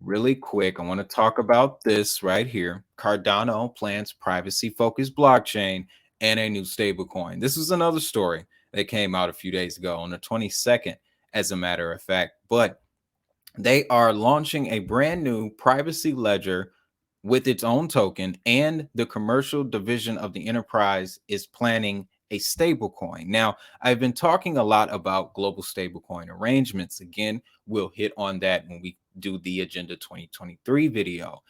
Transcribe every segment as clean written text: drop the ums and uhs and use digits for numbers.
really quick, I want to talk about this right here. Cardano plans privacy-focused blockchain and a new stablecoin. This was another story that came out a few days ago on the 22nd, as a matter of fact. But they are launching a brand new privacy ledger with its own token, and the commercial division of the enterprise is planning a stablecoin. Now, I've been talking a lot about global stablecoin arrangements. Again, we'll hit on that when we do the Agenda 2023 video.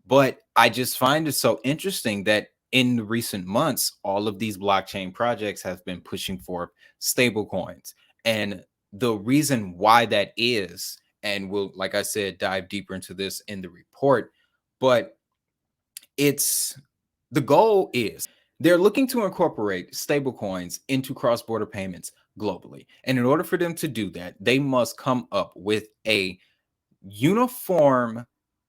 But I just find it so interesting that in the recent months, all of these blockchain projects have been pushing for stablecoins. And the reason why that is, and we'll, like I said, dive deeper into this in the report, but it's the goal is they're looking to incorporate stablecoins into cross-border payments globally. And in order for them to do that, they must come up with a uniform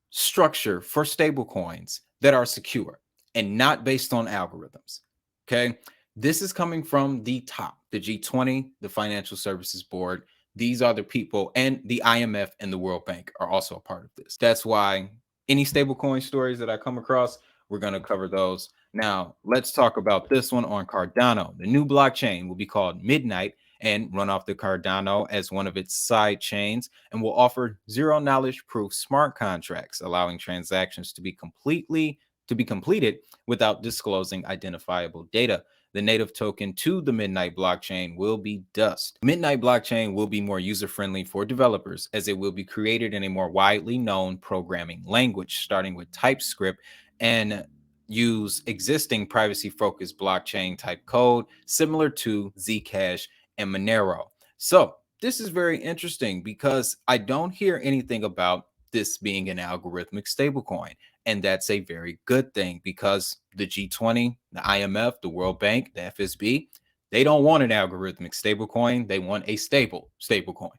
structure for stablecoins that are secure and not based on algorithms. Okay. This is coming from the top, the G20, the Financial Services Board. These are the people, and the IMF and the World Bank are also a part of this. That's why any stablecoin stories that I come across, we're going to cover those. Now, let's talk about this one on Cardano. The new blockchain will be called Midnight and run off the Cardano as one of its side chains, and will offer zero knowledge proof smart contracts, allowing transactions to be completed without disclosing identifiable data. The native token to the Midnight blockchain will be Dust. Midnight blockchain will be more user-friendly for developers, as it will be created in a more widely known programming language, starting with TypeScript, and use existing privacy-focused blockchain type code similar to Zcash and Monero. So this is very interesting because I don't hear anything about this being an algorithmic stablecoin. And that's a very good thing, because the G20, the IMF, the World Bank, the FSB, they don't want an algorithmic stablecoin. They want a stable stablecoin.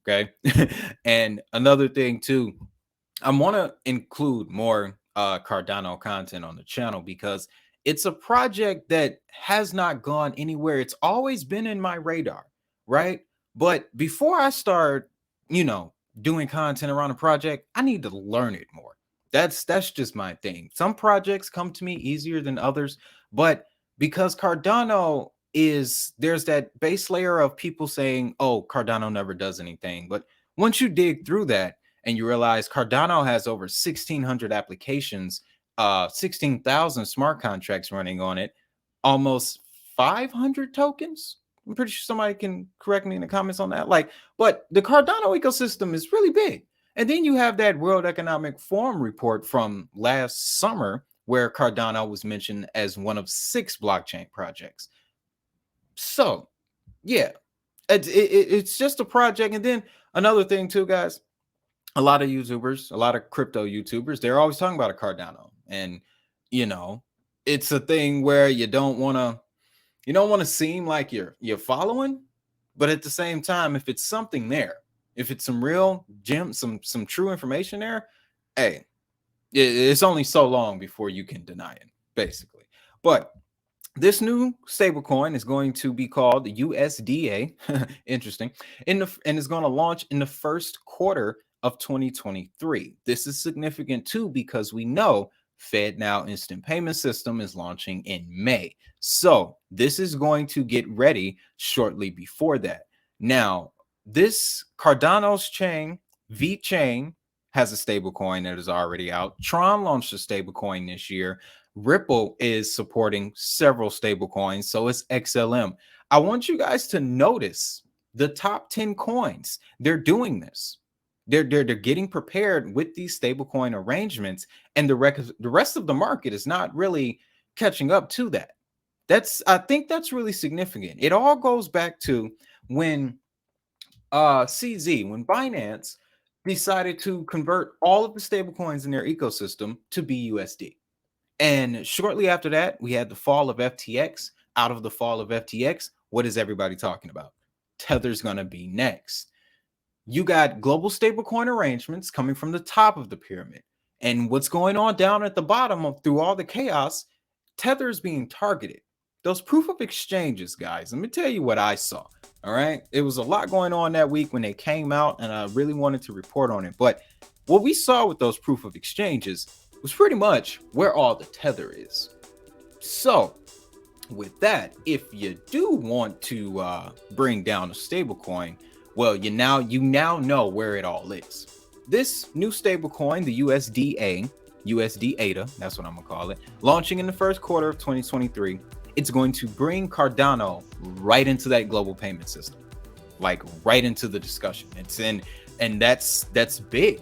Okay. And another thing too, I want to include more Cardano content on the channel, because it's a project that has not gone anywhere. It's always been in my radar, right? But before I start, doing content around a project, I need to learn it more. That's just my thing. Some projects come to me easier than others, but because Cardano is, there's that base layer of people saying, "Oh, Cardano never does anything." But once you dig through that and you realize Cardano has over 1,600 applications, 16,000 smart contracts running on it, almost 500 tokens. I'm pretty sure somebody can correct me in the comments on that. But the Cardano ecosystem is really big. And then you have that World Economic Forum report from last summer, where Cardano was mentioned as one of 6 blockchain projects. So, yeah, it's just a project. And then another thing too, guys, a lot of YouTubers, a lot of crypto YouTubers, they're always talking about a Cardano. And, it's a thing where you don't want to seem like you're following, but at the same time, if it's something there, if it's some real gems, some true information there, hey, it's only so long before you can deny it, basically. But this new stablecoin is going to be called USDA. Interesting. And it's going to launch in the first quarter of 2023. This is significant too, because we know FedNow Instant Payment System is launching in May. So this is going to get ready shortly before that. Now, this Cardano's chain, VChain, has a stablecoin that is already out. Tron launched a stablecoin this year. Ripple is supporting several stablecoins, so is XLM. I want you guys to notice the top 10 coins. They're doing this. They're getting prepared with these stablecoin arrangements, and the rest of the market is not really catching up to that. I think that's really significant. It all goes back to when when Binance decided to convert all of the stablecoins in their ecosystem to BUSD. And shortly after that, we had the fall of FTX. Out of the fall of FTX, what is everybody talking about? Tether's going to be next. You got global stablecoin arrangements coming from the top of the pyramid. And what's going on down at the bottom through all the chaos, Tether is being targeted. Those proof of exchanges, guys, let me tell you what I saw. All right. It was a lot going on that week when they came out, and I really wanted to report on it. But what we saw with those proof of exchanges was pretty much where all the tether is. So with that, if you do want to bring down a stablecoin, well, you now know where it all is. This new stablecoin, the USD ADA, that's what I'm gonna call it, launching in the first quarter of 2023, it's going to bring Cardano right into that global payment system, like right into the discussion. It's in, and that's big.